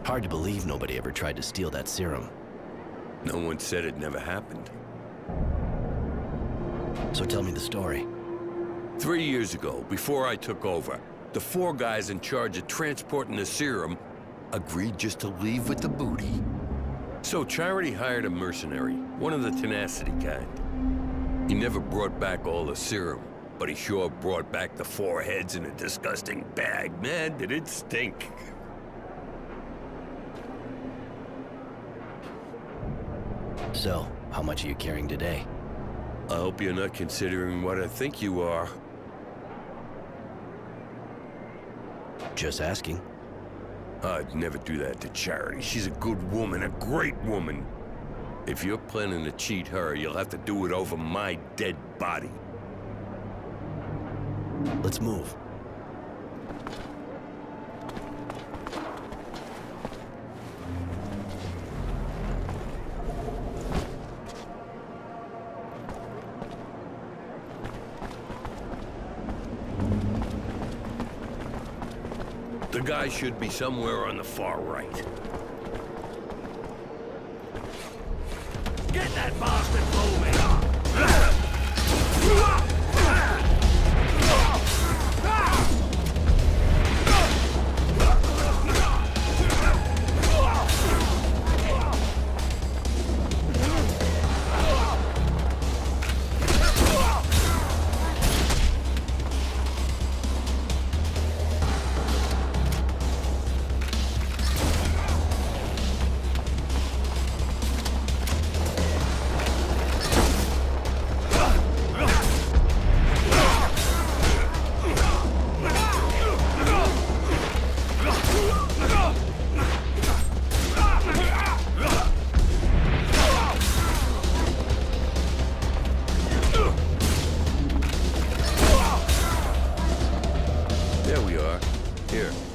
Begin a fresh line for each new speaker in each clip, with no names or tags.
Hard to believe nobody ever tried to steal that serum.
No one said it never happened.
So tell me the story.
3 years ago, before I took over, the 4 guys in charge of transporting the serum agreed just to leave with the booty. So Charity hired a mercenary, one of the tenacity kind. He never brought back all the serum, but he sure brought back the 4 heads in a disgusting bag. Man, did it stink.
So, how much are you carrying today?
I hope you're not considering what I think you are.
Just asking.
I'd never do that to Charity. She's a good woman, a great woman. If you're planning to cheat her, you'll have to do it over my dead body.
Let's move.
The guy should be somewhere on the far right. Get that bastard moving!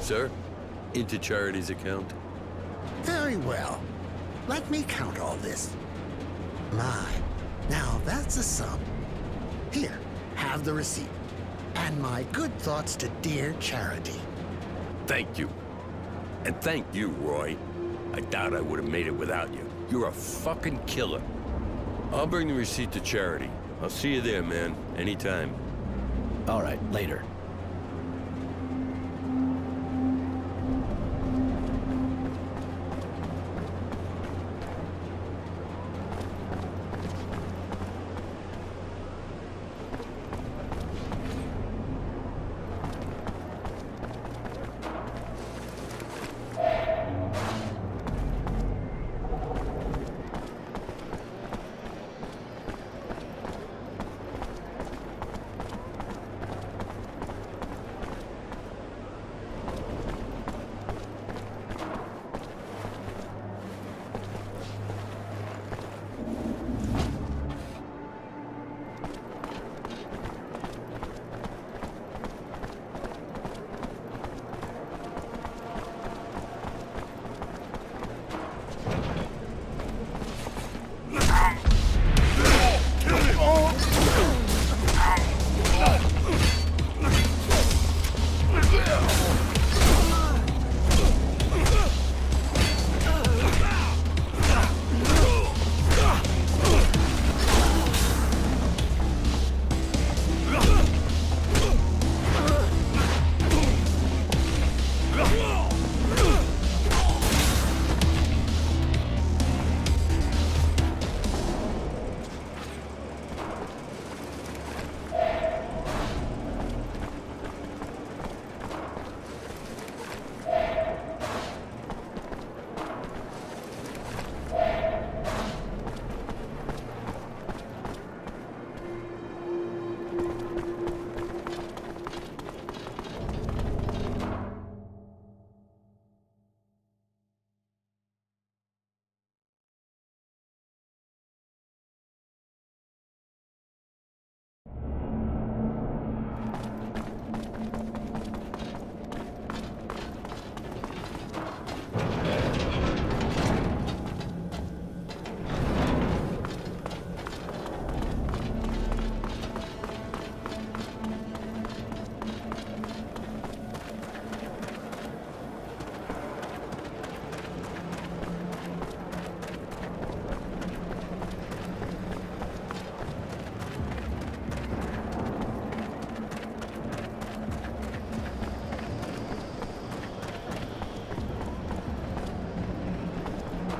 Sir, into Charity's account.
Very well. Let me count all this. My, now that's a sum. Here, have the receipt. And my good thoughts to dear Charity.
Thank you. And thank you, Roy. I doubt I would have made it without you. You're a fucking killer. I'll bring the receipt to Charity. I'll see you there, man. Anytime.
All right, later.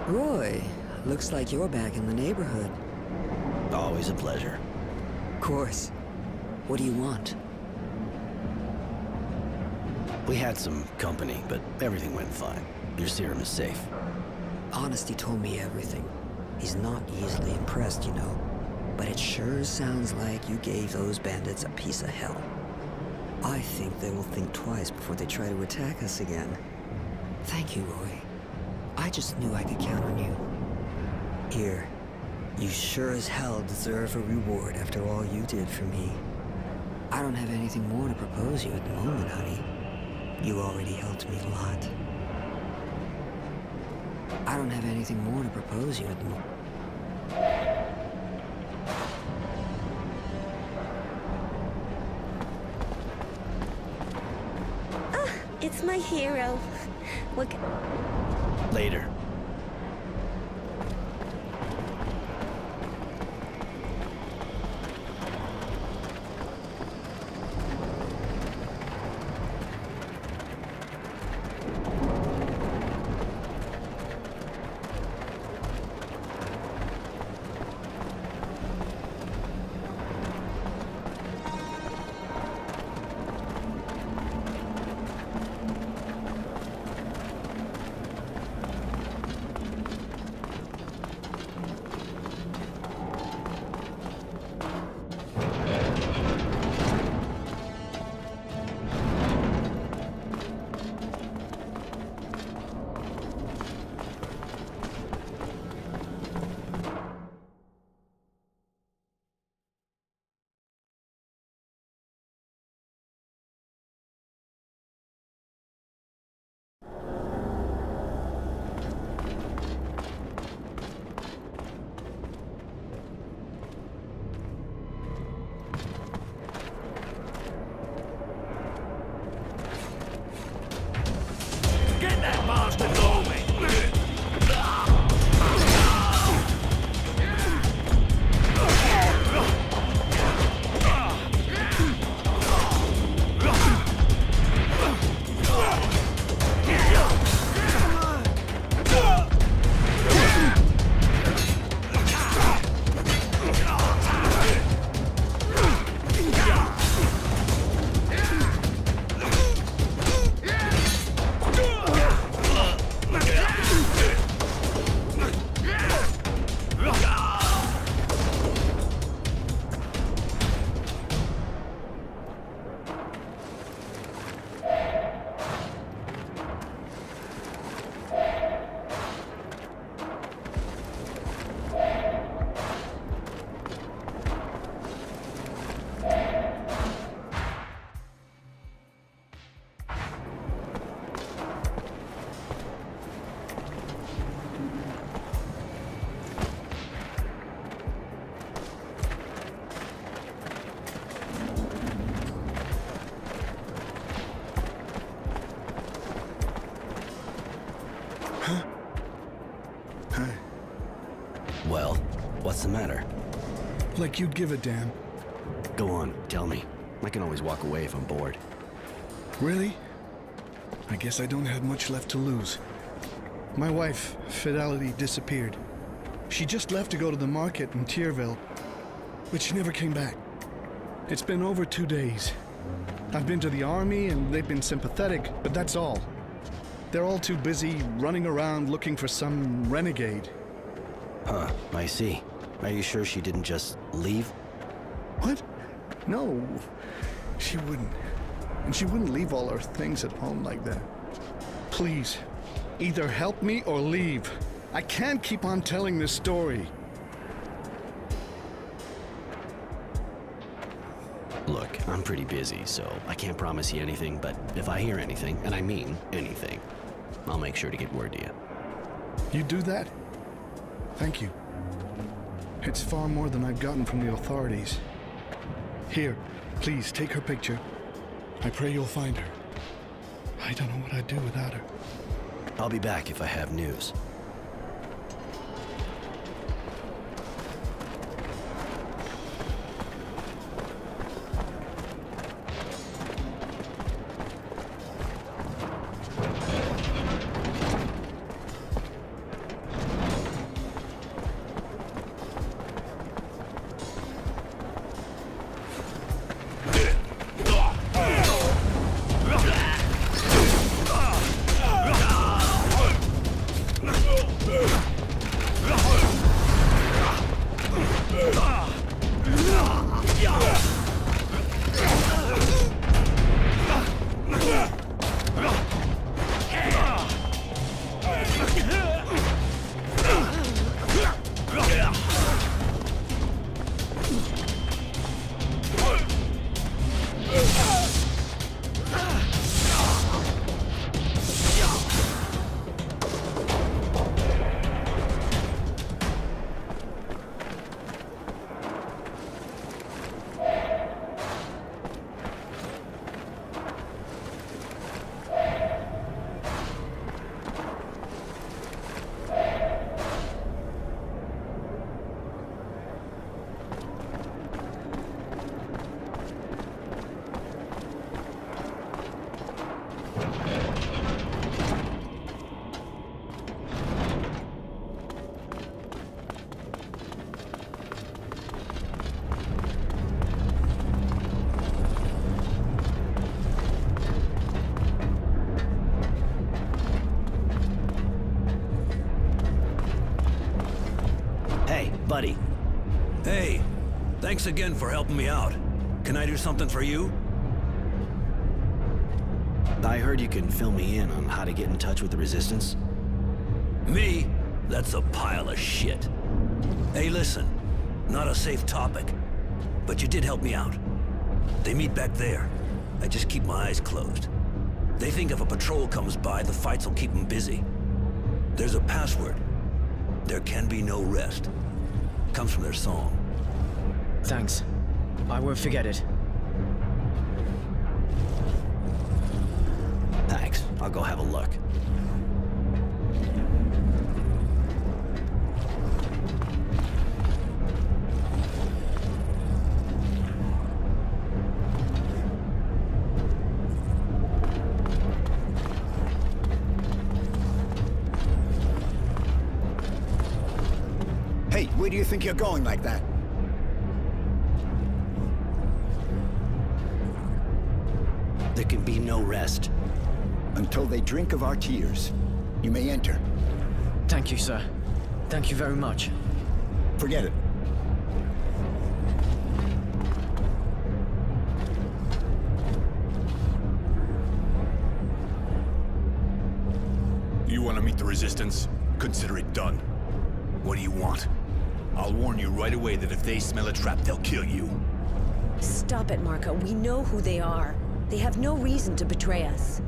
Roy, looks like you're back in the neighborhood.
Always a pleasure.
Of course. What do you want?
We had some company, but everything went fine. Your serum is safe.
Honesty told me everything. He's not easily impressed, you know. But it sure sounds like you gave those bandits a piece of hell. I think they will think twice before they try to attack us again. Thank you, Roy. I just knew I could count on you. Here, you sure as hell deserve a reward after all you did for me. I don't have anything more to propose you at the moment, honey. You already helped me a lot. I don't have anything more to propose you at the moment.
It's my hero. Look.
Later. Well, what's the matter?
Like you'd give a damn.
Go on, tell me. I can always walk away if I'm bored.
Really? I guess I don't have much left to lose. My wife, Fidelity, disappeared. She just left to go to the market in Tierville, but she never came back. It's been over 2 days. I've been to the army and they've been sympathetic, but that's all. They're all too busy running around looking for some renegade.
Huh, I see. Are you sure she didn't just leave?
What? No, she wouldn't. And she wouldn't leave all her things at home like that. Please, either help me or leave. I can't keep on telling this story.
Look, I'm pretty busy, so I can't promise you anything, but if I hear anything, and I mean anything, I'll make sure to get word to you.
You do that? Thank you. It's far more than I've gotten from the authorities. Here, please take her picture. I pray you'll find her. I don't know what I'd do without her.
I'll be back if I have news. Buddy,
Hey, thanks again for helping me out. Can I do something for you?
I heard you can fill me in on how to get in touch with the Resistance.
Me? That's a pile of shit. Hey, listen. Not a safe topic. But you did help me out. They meet back there. I just keep my eyes closed. They think if a patrol comes by, the fights will keep them busy. There's a password. There can be no rest. Comes from their song.
Thanks. I won't forget it.
Thanks. I'll go have a look.
Hey, where do you think you're going like that?
There can be no rest.
Until they drink of our tears. You may enter.
Thank you, sir. Thank you very much.
Forget it.
You want to meet the Resistance? Consider it done. What do you want? I'll warn you right away that if they smell a trap, they'll kill you.
Stop it, Marco. We know who they are. They have no reason to betray us.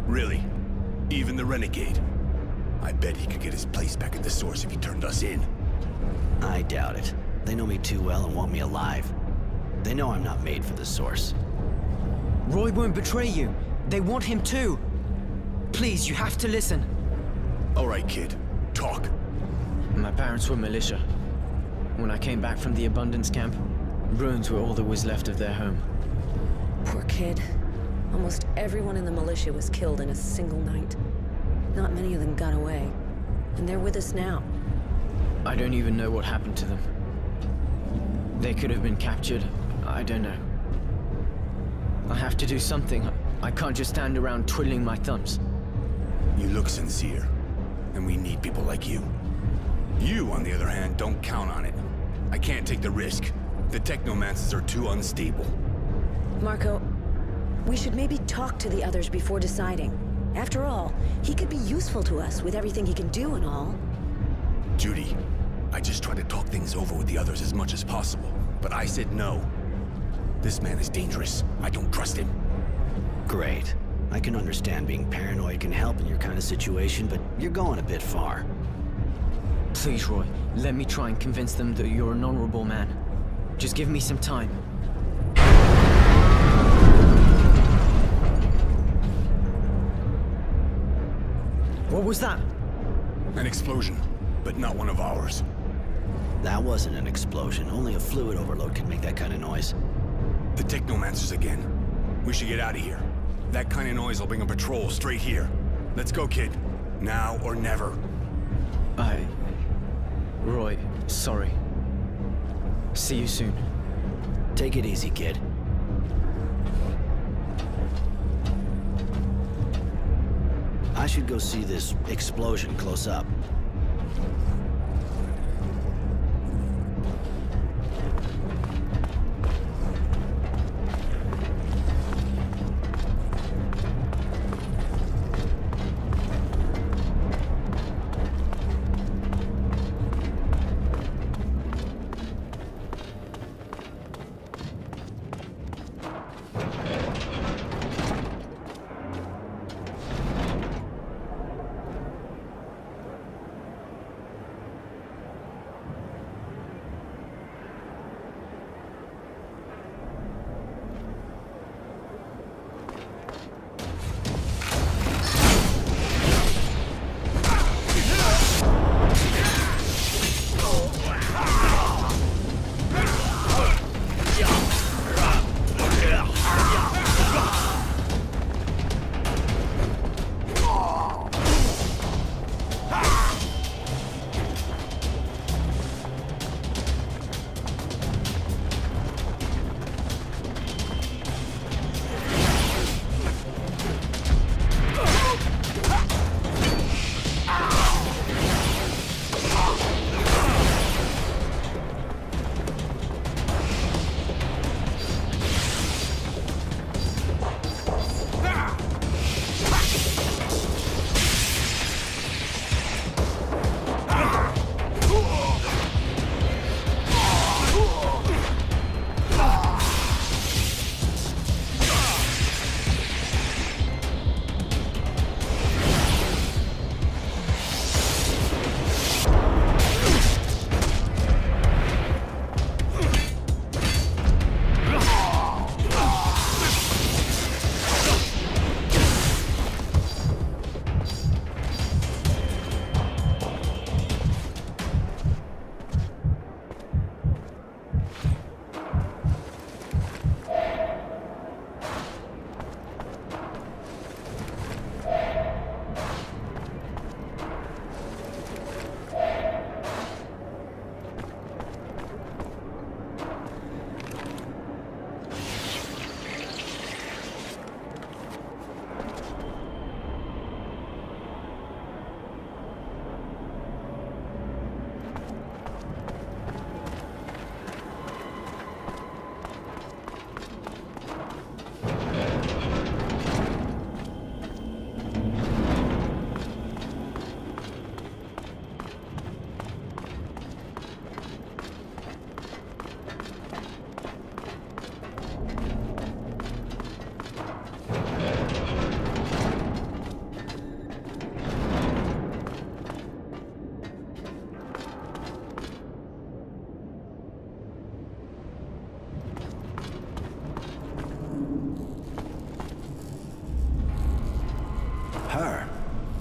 Really? Even the Renegade? I bet he could get his place back at the Source if he turned us in.
I doubt it. They know me too well and want me alive. They know I'm not made for the Source.
Roy won't betray you. They want him too. Please, you have to listen.
All right, kid. Talk.
My parents were militia. When I came back from the Abundance camp, ruins were all that was left of their home.
Poor kid. Almost everyone in the militia was killed in a single night. Not many of them got away. And they're with us now.
I don't even know what happened to them. They could have been captured. I don't know. I have to do something. I can't just stand around twiddling my thumbs.
You look sincere. And we need people like you. You, on the other hand, don't count on it. I can't take the risk. The technomancers are too unstable.
Marco, we should maybe talk to the others before deciding. After all, he could be useful to us with everything he can do and all.
Judy, I just tried to talk things over with the others as much as possible, but I said no. This man is dangerous. I don't trust him.
Great. I can understand being paranoid can help in your kind of situation, but you're going a bit far.
Please, Roy, let me try and convince them that you're an honorable man. Just give me some time. What was that?
An explosion, but not one of ours.
That wasn't an explosion. Only a fluid overload can make that kind of noise.
The technomancers again. We should get out of here. That kind of noise will bring a patrol straight here. Let's go, kid. Now or never.
Roy, sorry. See you soon.
Take it easy, kid. I should go see this explosion close up.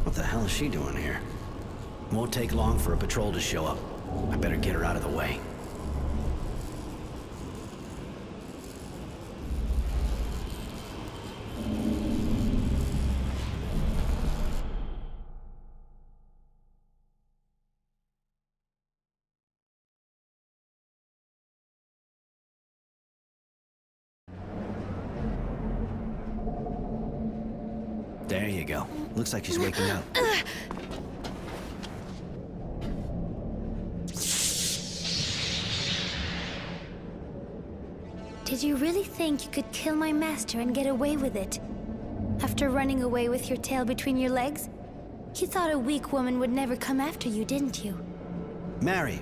What the hell is she doing here? Won't take long for a patrol to show up. I better get her out of the way. There you go. Looks like she's waking up.
Did you really think you could kill my master and get away with it? After running away with your tail between your legs? You thought a weak woman would never come after you, didn't you?
Mary.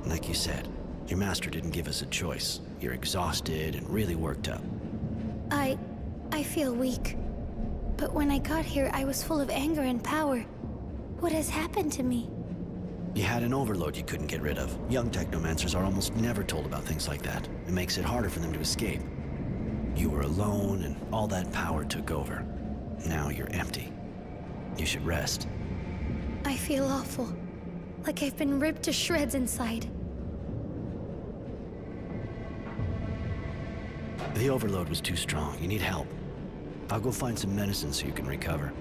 Like you said, your master didn't give us a choice. You're exhausted and really worked up.
I feel weak. But when I got here, I was full of anger and power. What has happened to me?
You had an overload you couldn't get rid of. Young technomancers are almost never told about things like that. It makes it harder for them to escape. You were alone, and all that power took over. Now you're empty. You should rest.
I feel awful. Like I've been ripped to shreds inside.
The overload was too strong. You need help. I'll go find some medicine so you can recover.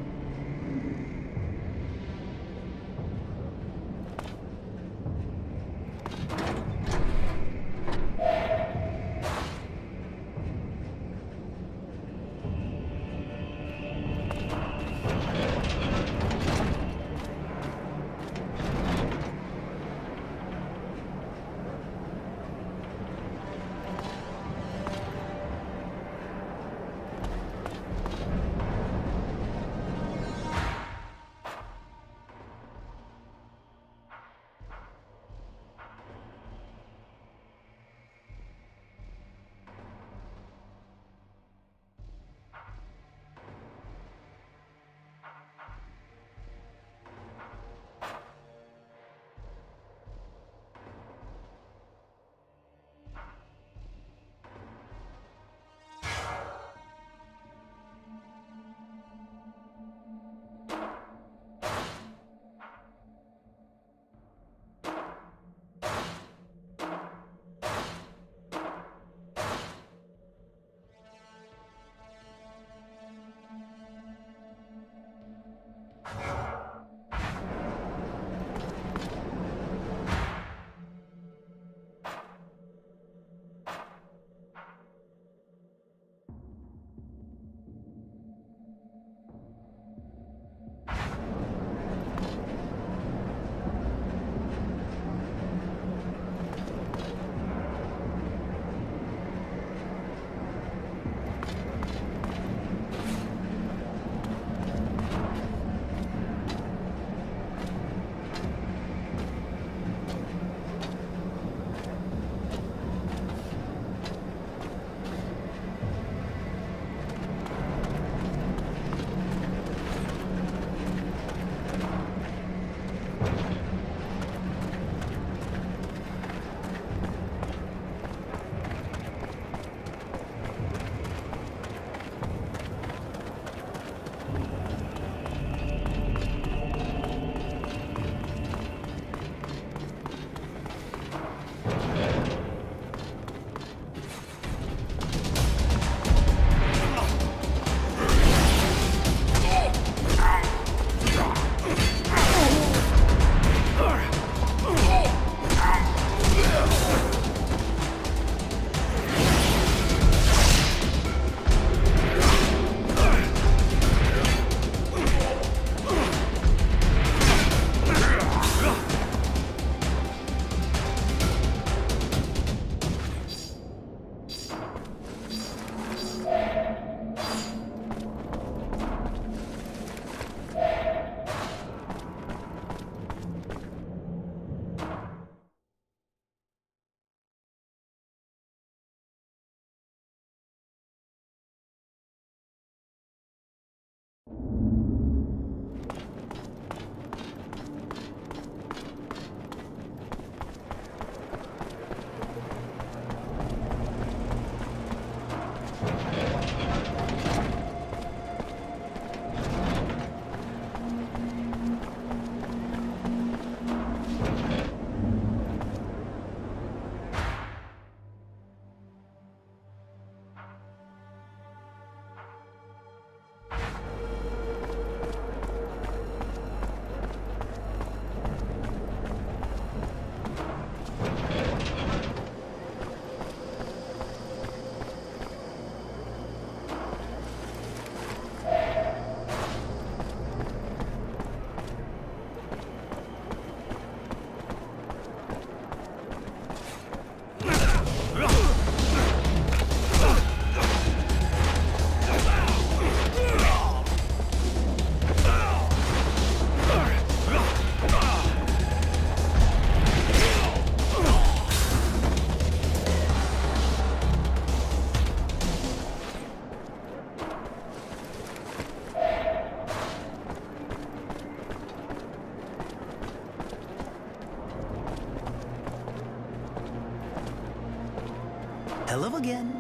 Hello again.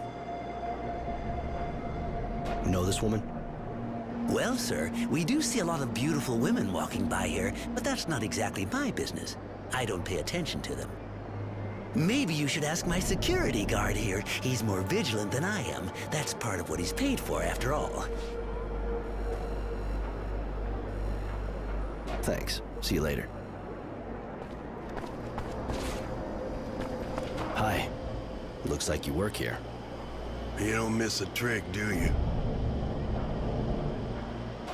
Know this woman?
Well, sir, we do see a lot of beautiful women walking by here, but that's not exactly my business. I don't pay attention to them. Maybe you should ask my security guard here. He's more vigilant than I am. That's part of what he's paid for, after all.
Thanks. See you later. Hi. Looks like you work here.
You don't miss a trick, do you?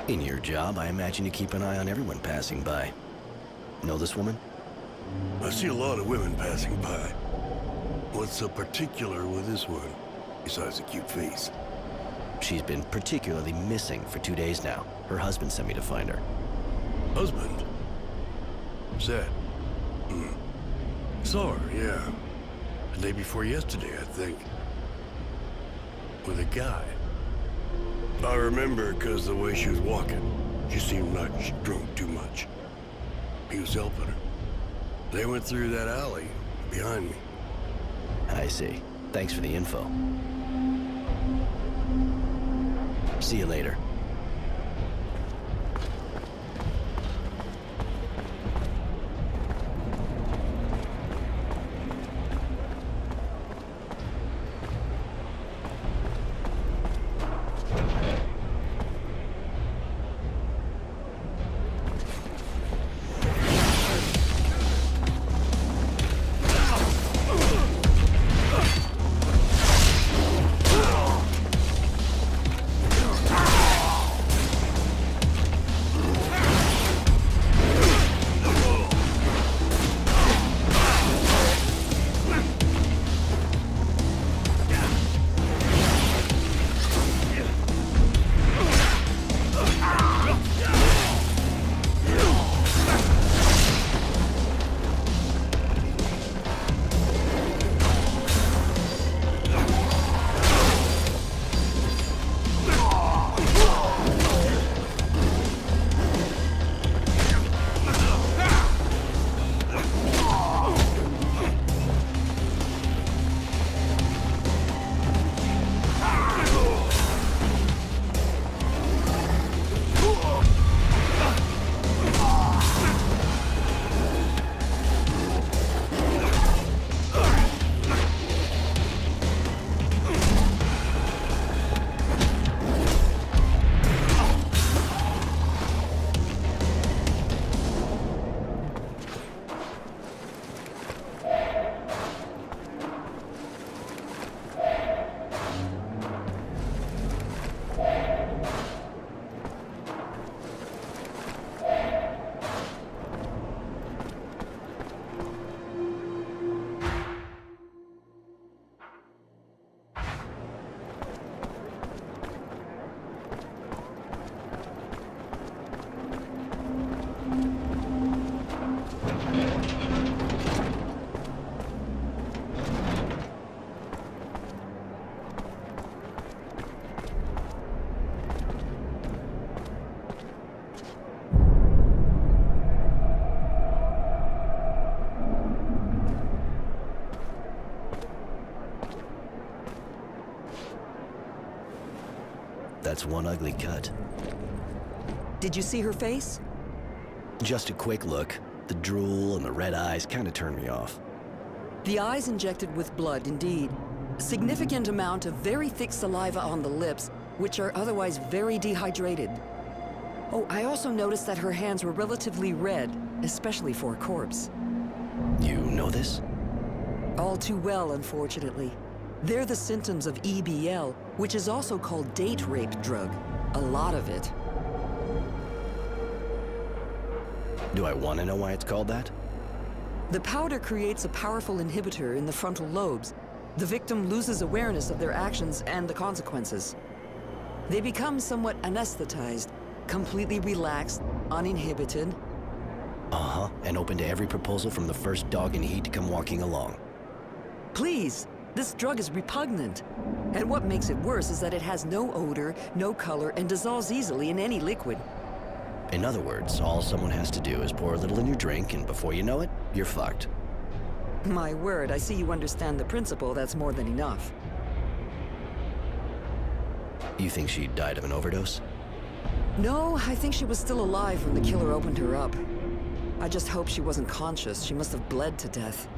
In your job, I imagine you keep an eye on everyone passing by. Know this woman?
I see a lot of women passing by. What's so particular with this one, besides the cute face?
She's been particularly missing for 2 days now. Her husband sent me to find her.
Husband? Sad. Saw her, yeah. The day before yesterday, I think. With a guy. I remember because the way she was walking. She seemed like she drunk too much. He was helping her. They went through that alley behind me.
I see. Thanks for the info. See you later. That's one ugly cut.
Did you see her face?
Just a quick look. The drool and the red eyes kind of turned me off.
The eyes injected with blood, indeed. A significant amount of very thick saliva on the lips, which are otherwise very dehydrated. Oh, I also noticed that her hands were relatively red, especially for a corpse.
You know this?
All too well, unfortunately. They're the symptoms of EBL, which is also called date rape drug. A lot of it.
Do I want to know why it's called that?
The powder creates a powerful inhibitor in the frontal lobes. The victim loses awareness of their actions and the consequences. They become somewhat anesthetized, completely relaxed, uninhibited.
Uh-huh, and open to every proposal from the first dog in heat to come walking along.
Please, this drug is repugnant. And what makes it worse is that it has no odor, no color, and dissolves easily in any liquid.
In other words, all someone has to do is pour a little in your drink, and before you know it, you're fucked.
My word, I see you understand the principle. That's more than enough.
You think she died of an overdose?
No, I think she was still alive when the killer opened her up. I just hope she wasn't conscious. She must have bled to death.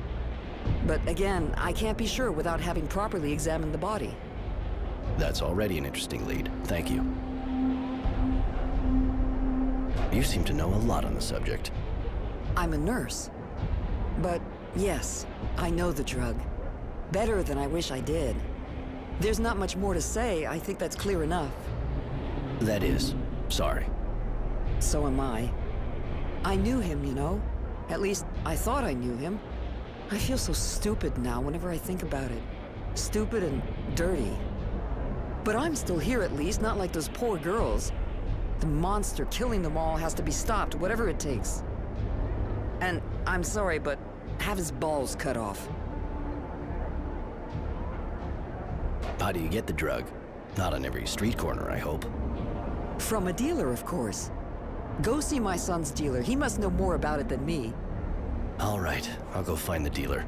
But again, I can't be sure without having properly examined the body.
That's already an interesting lead. Thank you. You seem to know a lot on the subject.
I'm a nurse. But yes, I know the drug. Better than I wish I did. There's not much more to say. I think that's clear enough.
That is. Sorry.
So am I. I knew him, you know? At least, I thought I knew him. I feel so stupid now whenever I think about it. Stupid and dirty. But I'm still here at least, not like those poor girls. The monster killing them all has to be stopped, whatever it takes. And I'm sorry, but have his balls cut off.
How do you get the drug? Not on every street corner, I hope.
From a dealer, of course. Go see my son's dealer. He must know more about it than me.
All right, I'll go find the dealer.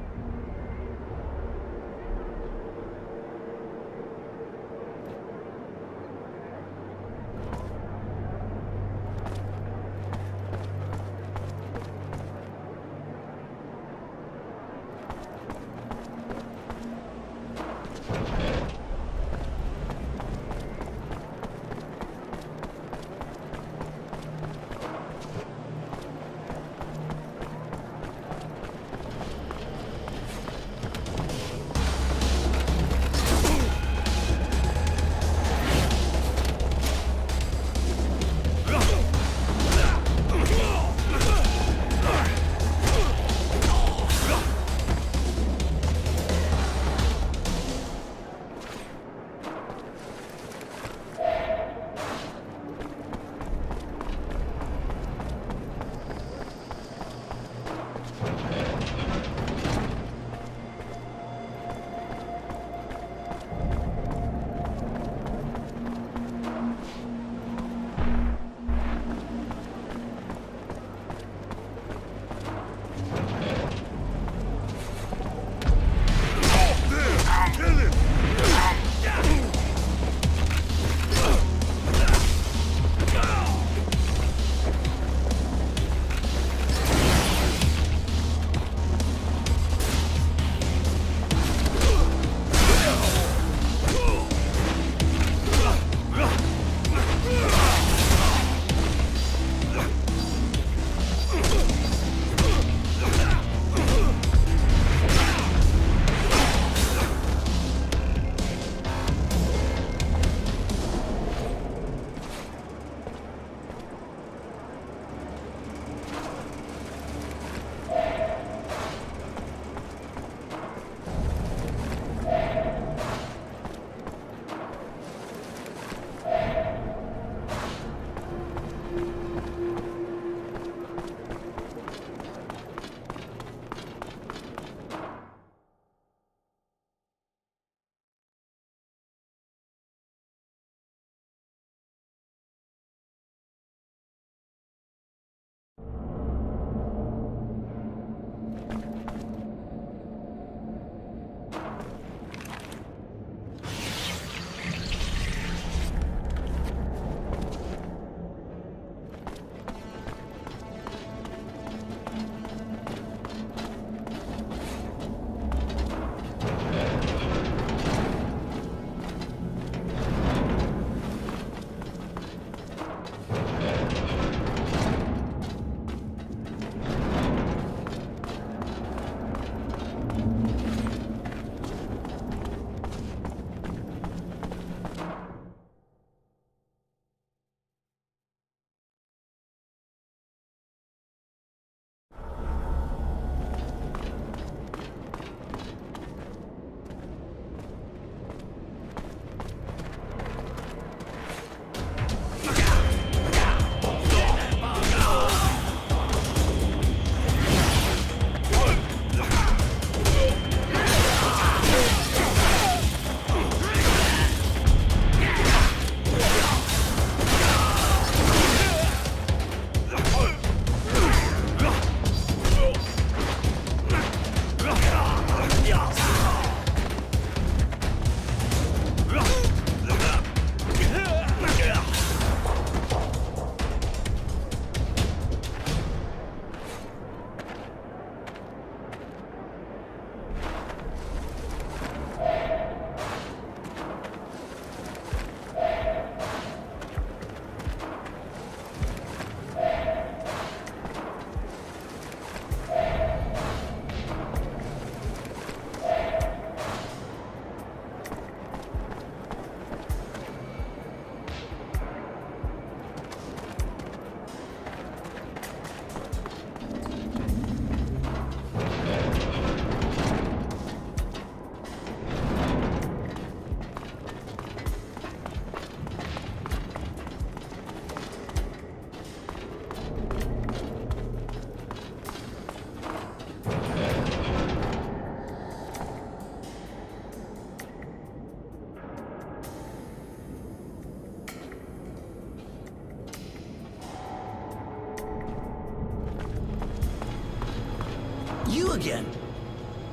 You again?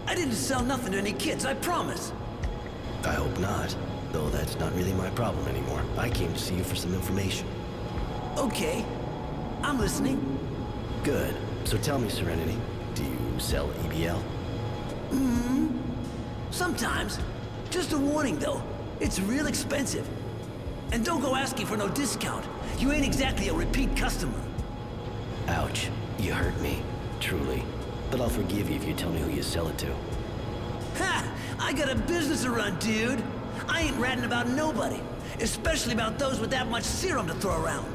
I didn't sell nothing to any kids, I promise.
I hope not. Though that's not really my problem anymore. I came to see you for some information.
Okay. I'm listening.
Good. So tell me, Serenity, do you sell EBL?
Sometimes. Just a warning, though. It's real expensive. And don't go asking for no discount. You ain't exactly a repeat customer.
Ouch. You hurt me. Truly. But I'll forgive you if you tell me who you sell it to.
Ha! I got a business to run, dude. I ain't ratting about nobody. Especially about those with that much serum to throw around.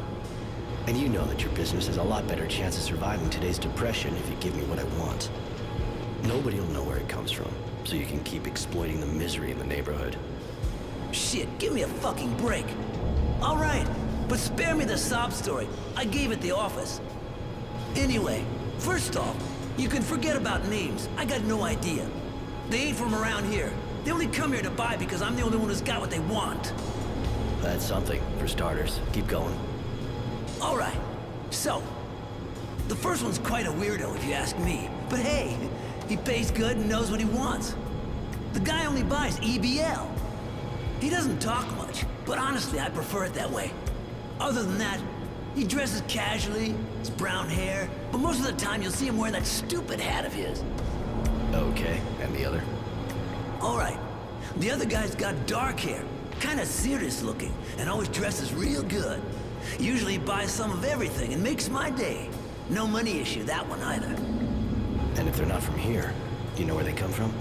And you know that your business has a lot better chance of surviving today's depression if you give me what I want. Nobody will know where it comes from, so you can keep exploiting the misery in the neighborhood.
Shit, give me a fucking break. All right, but spare me the sob story. I gave it the office. Anyway, first off, you can forget about names. I got no idea. They ain't from around here. They only come here to buy because I'm the only one who's got what they want.
That's something, for starters. Keep going.
All right, so, the first one's quite a weirdo if you ask me. But hey, he pays good and knows what he wants. The guy only buys EBL. He doesn't talk much, but honestly, I prefer it that way. Other than that, he dresses casually, his brown hair, but most of the time you'll see him wearing that stupid hat of his.
Okay, and the other?
All right, the other guy's got dark hair, kinda serious looking, and always dresses real good. Usually he buys some of everything and makes my day. No money issue, that one either.
And if they're not from here, do you know where they come from?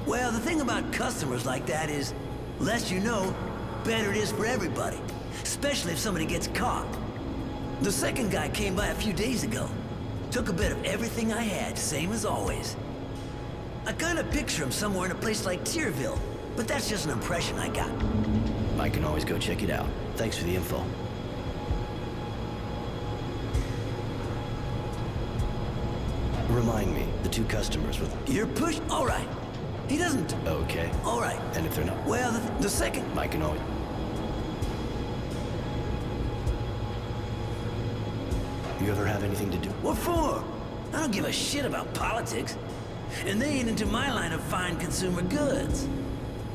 Well, the thing about customers like that is, less you know, better it is for everybody. Especially if somebody gets caught. The second guy came by a few days ago. Took a bit of everything I had, same as always. I kinda picture him somewhere in a place like Tierville, but that's just an impression I got.
I can always go check it out. Thanks for the info. Remind me, the two customers with...
You're push... All right. He doesn't...
Okay.
All right.
And if they're not...
Well, the second...
I can always... You ever have anything to do?
What for? I don't give a shit about politics. And they ain't into my line of fine consumer goods.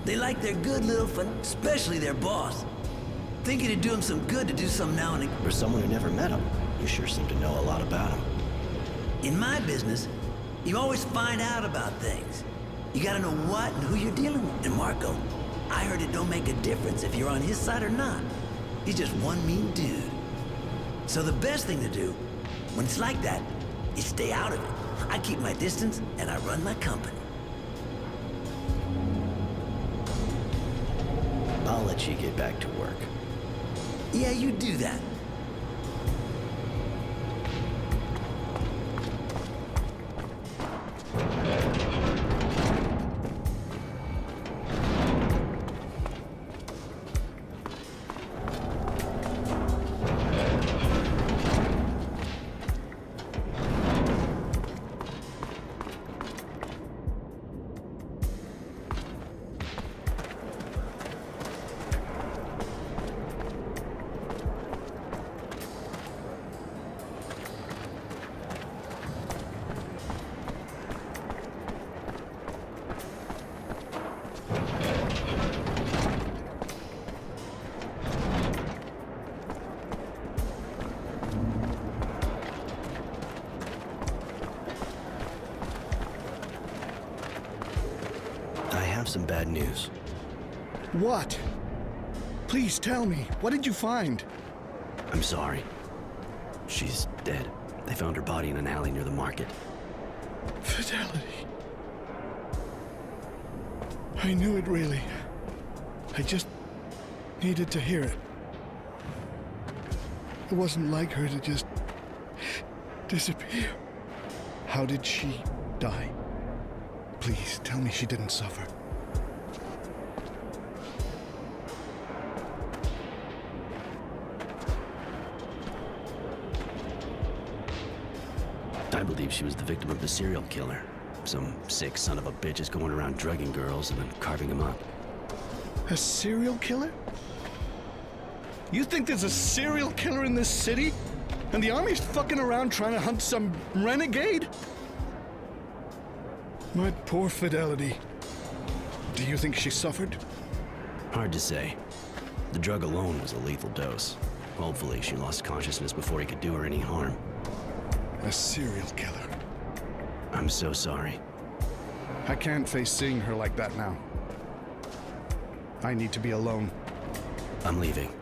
They like their good little fun, especially their boss. Think it'd do him some good to do some now and again.
For someone who never met him, you sure seem to know a lot about him.
In my business, you always find out about things. You gotta know what and who you're dealing with. And Marco, I heard it don't make a difference if you're on his side or not. He's just one mean dude. So the best thing to do, when it's like that, is stay out of it. I keep my distance, and I run my company.
I'll let you get back to work.
Yeah, you do that.
Some bad news.
What? Please tell me. What did you find?
I'm sorry. She's dead. They found her body in an alley near the market.
Fidelity. I knew it really. I just needed to hear it. It wasn't like her to just disappear. How did she die? Please tell me she didn't suffer.
I believe she was the victim of the serial killer. Some sick son of a bitch is going around drugging girls and then carving them up.
A serial killer? You think there's a serial killer in this city? And the army's fucking around trying to hunt some renegade? My poor Fidelity. Do you think she suffered?
Hard to say. The drug alone was a lethal dose. Hopefully, she lost consciousness before he could do her any harm.
A serial killer.
I'm so sorry.
I can't face seeing her like that now. I need to be alone.
I'm leaving.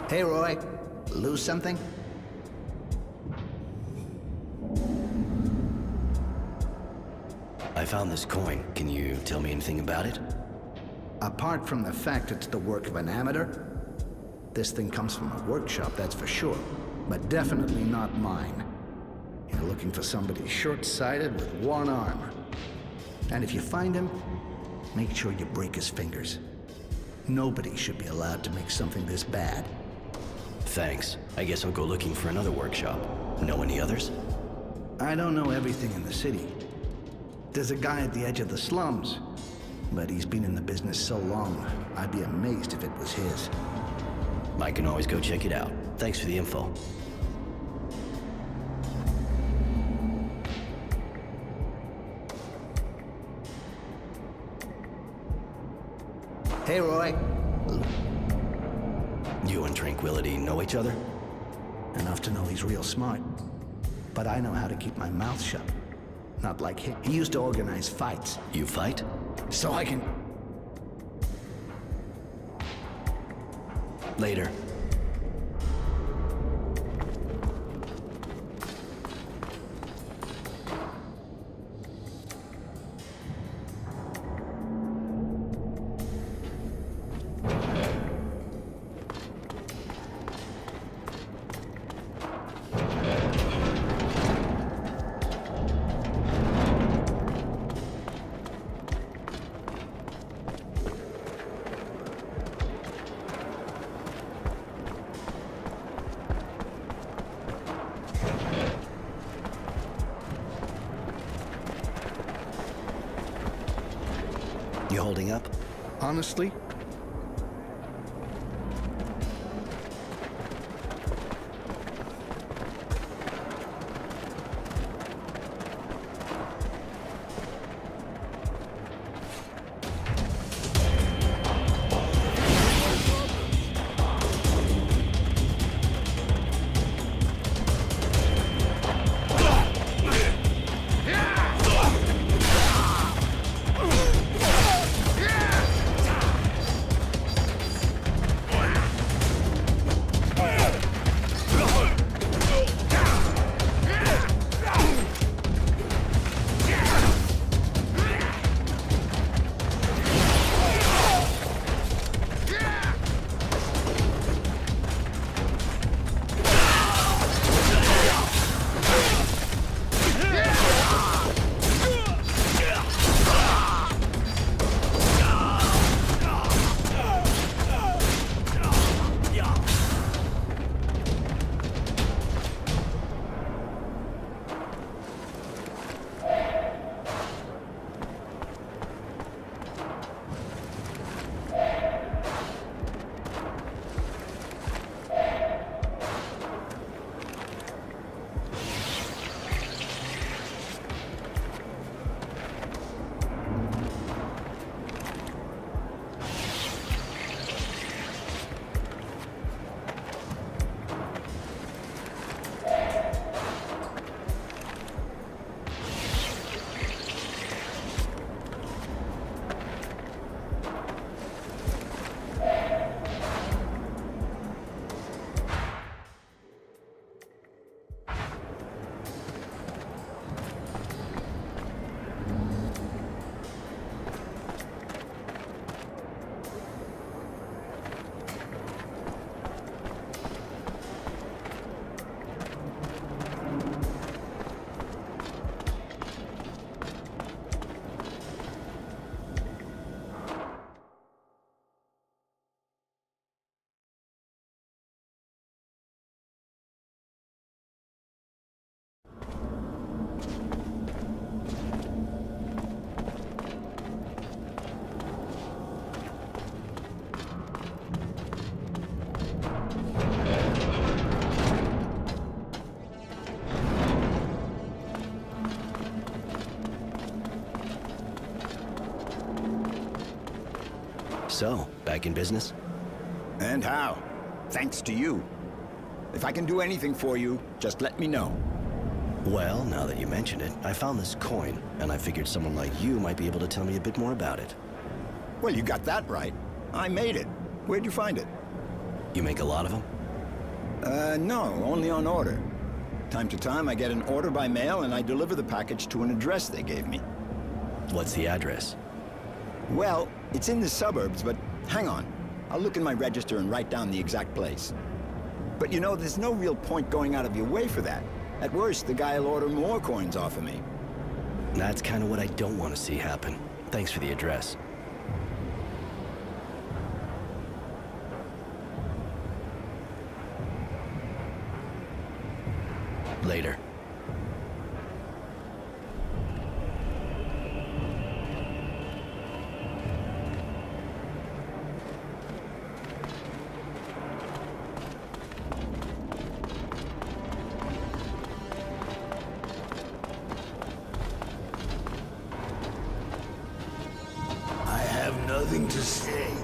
Hey, Roy. Lose something?
I found this coin. Can you tell me anything about it?
Apart from the fact it's the work of an amateur, this thing comes from a workshop, that's for sure. But definitely not mine. You're looking for somebody short-sighted with one arm. And if you find him, make sure you break his fingers. Nobody should be allowed to make something this bad.
Thanks. I guess I'll go looking for another workshop. Know any others?
I don't know everything in the city. There's a guy at the edge of the slums, but he's been in the business so long, I'd be amazed if it was his.
I can always go check it out. Thanks for the info.
Hey, Roy.
You and Tranquility know each other?
Enough to know he's real smart. But I know how to keep my mouth shut. Not like him. He used to organize fights.
You fight?
So I can...
Later. You holding up?
Honestly,
So, back in business?
And how? Thanks to you. If I can do anything for you, just let me know.
Well, now that you mention it, I found this coin, and I figured someone like you might be able to tell me a bit more about it.
Well, you got that right. I made it. Where'd you find it?
You make a lot of them?
No, only on order. Time to time, I get an order by mail, and I deliver the package to an address they gave me.
What's the address?
Well, it's in the suburbs, but hang on. I'll look in my register and write down the exact place. But you know, there's no real point going out of your way for that. At worst, the guy will order more coins off of me.
That's kind of what I don't want to see happen. Thanks for the address. Later.
I have nothing to say.